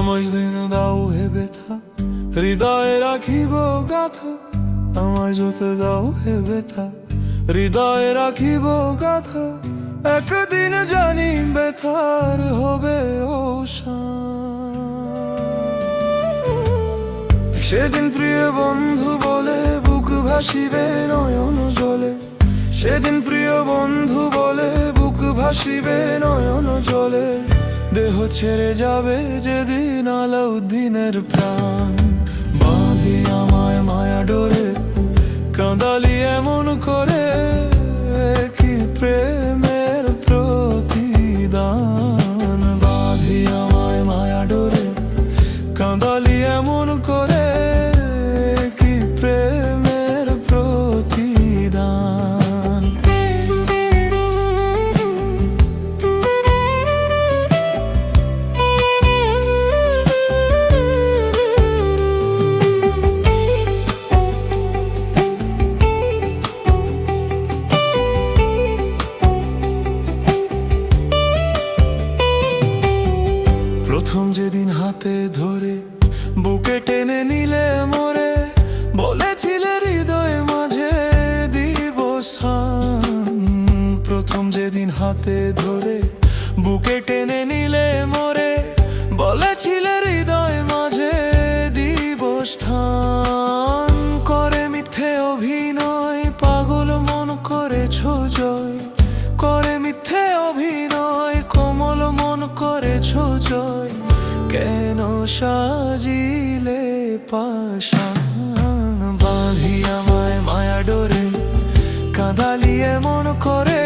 আমায় দিন দাও হে ব্যথা, হৃদয়ে রাখিব গাথা। আমায় যেতে দাও হে ব্যথা, হৃদয়ে রাখিব গাথা। একদিন জানি ব্যথার হবে অবসান। সেদিন প্রিয় বন্ধু বলে বুক ভাসিবে নয়ন জলে। সেদিন প্রিয় বন্ধু বলে বুক ভাসিবে নয়ন জলে। দেহ ছেড়ে যাবে যেদিন আলাউদ্দিনের প্রাণ। বাঁধি আমায় মায়া ডোরে, কাঁদালি এমন করে, কি প্রেমের প্রতিদান। বাঁধি আমায় মায়া ডোরে, কাঁদালি এমন করে, কি প্রেমের প্রতিদান। প্রথম যেদিন হাতে ধরে বুকে টেনে নিলে মোরে, বলেছিলে হৃদয়ে মাঝে দিব স্থান। প্রথম যেদিন হাতে ধরে বুকে টেনে নিলে মোরে, বলেছিলে হৃদয়ে মাঝে দিব স্থান। করে মিথ্যে অভিনয় পাগল মন করেছ জয়। করে মিথ্যে অভিনয় কোমল মন করেছ জয়। কেন সাজিলে পাশান। বাঁধি আমায় মায়া ডোরে, কাঁদালি এমন করে,